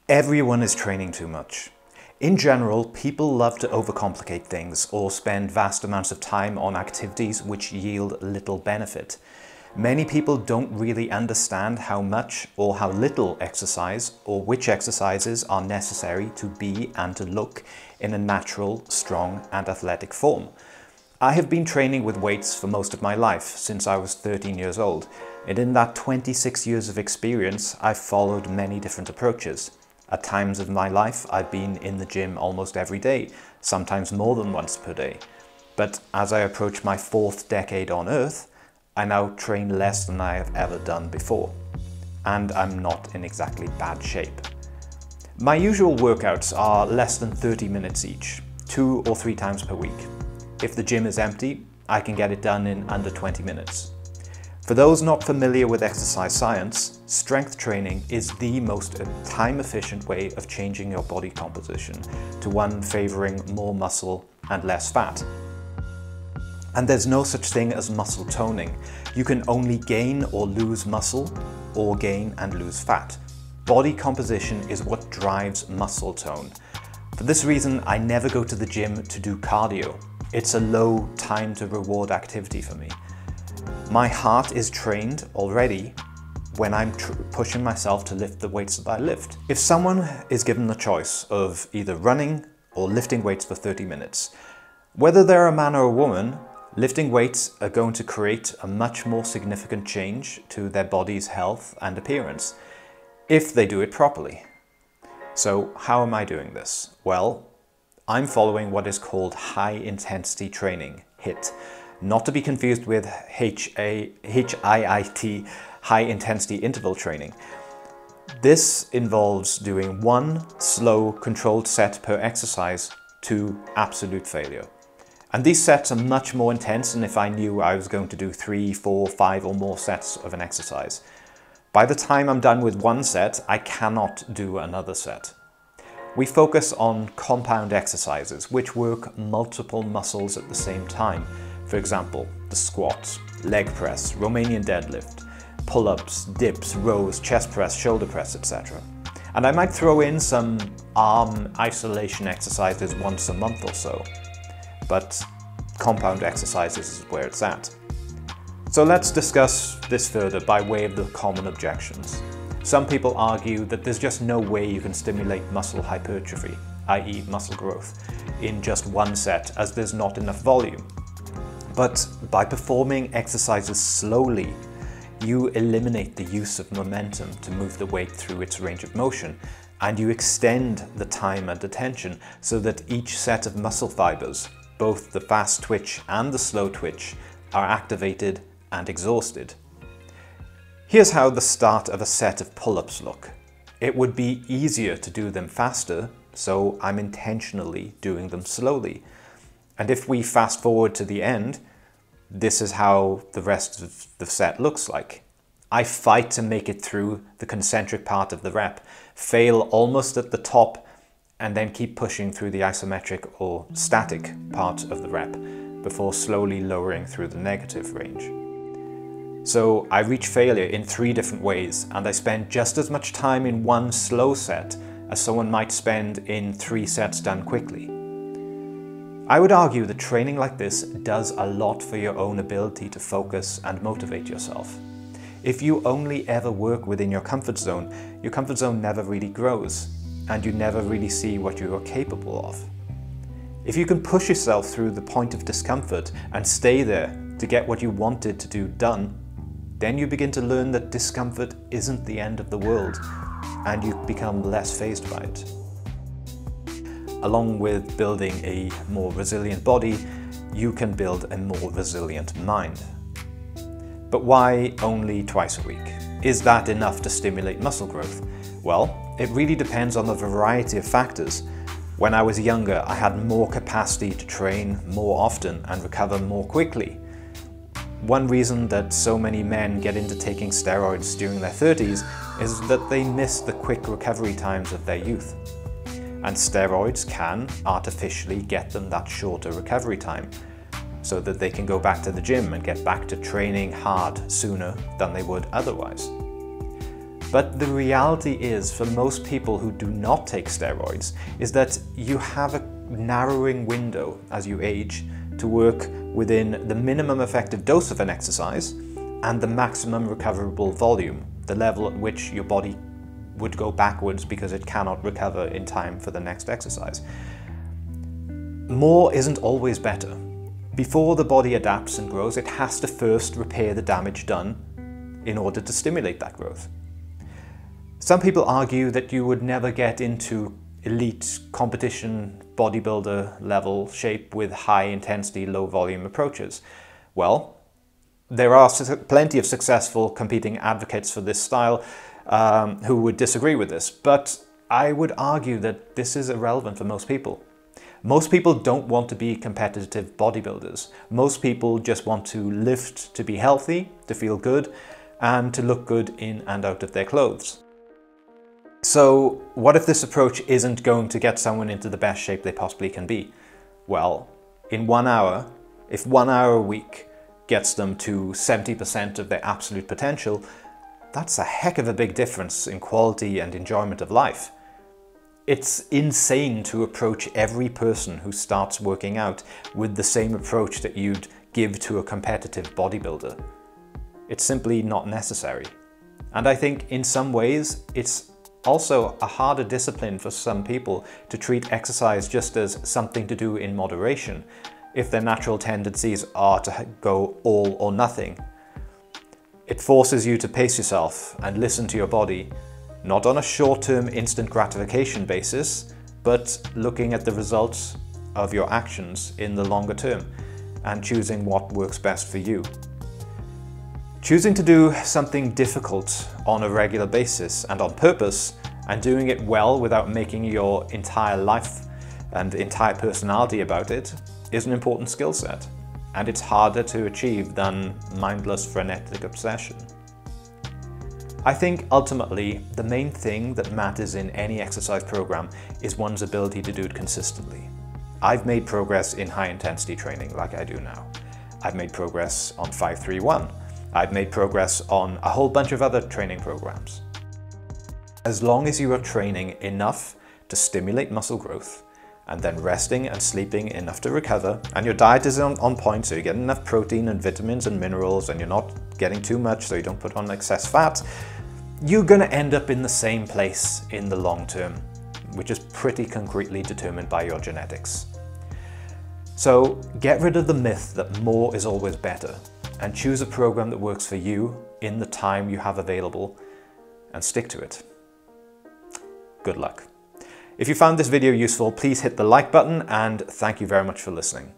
Everyone is training too much. In general, people love to overcomplicate things or spend vast amounts of time on activities which yield little benefit. Many people don't really understand how much or how little exercise or which exercises are necessary to be and to look in a natural, strong and athletic form. I have been training with weights for most of my life, since I was 13 years old, and in that 26 years of experience, I've followed many different approaches. At times of my life, I've been in the gym almost every day, sometimes more than once per day. But as I approach my 4th decade on Earth, I now train less than I have ever done before. And I'm not in exactly bad shape. My usual workouts are less than 30 minutes each, 2 or 3 times per week. If the gym is empty, I can get it done in under 20 minutes. For those not familiar with exercise science, strength training is the most time-efficient way of changing your body composition to one favoring more muscle and less fat. And there's no such thing as muscle toning. You can only gain or lose muscle, or gain and lose fat. Body composition is what drives muscle tone. For this reason, I never go to the gym to do cardio. It's a low time to reward activity for me. My heart is trained already when I'm pushing myself to lift the weights that I lift. If someone is given the choice of either running or lifting weights for 30 minutes, whether they're a man or a woman, lifting weights are going to create a much more significant change to their body's health and appearance, if they do it properly. So how am I doing this? Well, I'm following what is called high intensity training, HIIT. Not to be confused with HIIT, high intensity interval training. This involves doing 1 slow, controlled set per exercise to absolute failure. And these sets are much more intense than if I knew I was going to do 3, 4, 5 or more sets of an exercise. By the time I'm done with 1 set, I cannot do another set. We focus on compound exercises, which work multiple muscles at the same time. For example, the squat, leg press, Romanian deadlift, pull-ups, dips, rows, chest press, shoulder press, etc. And I might throw in some arm isolation exercises once a month or so. But compound exercises is where it's at. So let's discuss this further by way of the common objections. Some people argue that there's just no way you can stimulate muscle hypertrophy, i.e. muscle growth, in just 1 set, as there's not enough volume. But by performing exercises slowly, you eliminate the use of momentum to move the weight through its range of motion, and you extend the time and attention so that each set of muscle fibers, both the fast twitch and the slow twitch, are activated and exhausted. Here's how the start of a set of pull-ups look. It would be easier to do them faster, so I'm intentionally doing them slowly. And if we fast forward to the end, this is how the rest of the set looks like. I fight to make it through the concentric part of the rep, fail almost at the top, and then keep pushing through the isometric or static part of the rep before slowly lowering through the negative range. So I reach failure in 3 different ways, and I spend just as much time in 1 slow set as someone might spend in 3 sets done quickly. I would argue that training like this does a lot for your own ability to focus and motivate yourself. If you only ever work within your comfort zone never really grows, and you never really see what you are capable of. If you can push yourself through the point of discomfort and stay there to get what you wanted to do done, then you begin to learn that discomfort isn't the end of the world, and you become less fazed by it. Along with building a more resilient body, you can build a more resilient mind. But why only twice a week? Is that enough to stimulate muscle growth? Well, it really depends on a variety of factors. When I was younger, I had more capacity to train more often and recover more quickly. One reason that so many men get into taking steroids during their 30s is that they miss the quick recovery times of their youth. And steroids can artificially get them that shorter recovery time, so that they can go back to the gym and get back to training hard sooner than they would otherwise. But the reality is, for most people who do not take steroids, is that you have a narrowing window as you age to work within the minimum effective dose of an exercise and the maximum recoverable volume, the level at which your body would go backwards because it cannot recover in time for the next exercise. More isn't always better. Before the body adapts and grows, it has to first repair the damage done in order to stimulate that growth. Some people argue that you would never get into elite competition bodybuilder level shape with high intensity, low volume approaches. Well, there are plenty of successful competing advocates for this style who would disagree with this, but I would argue that this is irrelevant for most people. Most people don't want to be competitive bodybuilders. Most people just want to lift to be healthy, to feel good, and to look good in and out of their clothes. So what if this approach isn't going to get someone into the best shape they possibly can be? Well, in 1 hour, if 1 hour a week gets them to 70% of their absolute potential, that's a heck of a big difference in quality and enjoyment of life. It's insane to approach every person who starts working out with the same approach that you'd give to a competitive bodybuilder. It's simply not necessary. And I think in some ways it's also a harder discipline for some people to treat exercise just as something to do in moderation if their natural tendencies are to go all or nothing. It forces you to pace yourself and listen to your body, not on a short-term instant gratification basis, but looking at the results of your actions in the longer term and choosing what works best for you. Choosing to do something difficult on a regular basis and on purpose, and doing it well without making your entire life and entire personality about it, is an important skill set. And it's harder to achieve than mindless frenetic obsession. I think ultimately the main thing that matters in any exercise program is one's ability to do it consistently. I've made progress in high intensity training like I do now. I've made progress on 5-3-1. I've made progress on a whole bunch of other training programs. As long as you are training enough to stimulate muscle growth, and then resting and sleeping enough to recover, and your diet is on point, so you get enough protein and vitamins and minerals, and you're not getting too much so you don't put on excess fat, you're going to end up in the same place in the long term, which is pretty concretely determined by your genetics. So get rid of the myth that more is always better, and choose a program that works for you in the time you have available, and stick to it. Good luck. If you found this video useful, please hit the like button, and thank you very much for listening.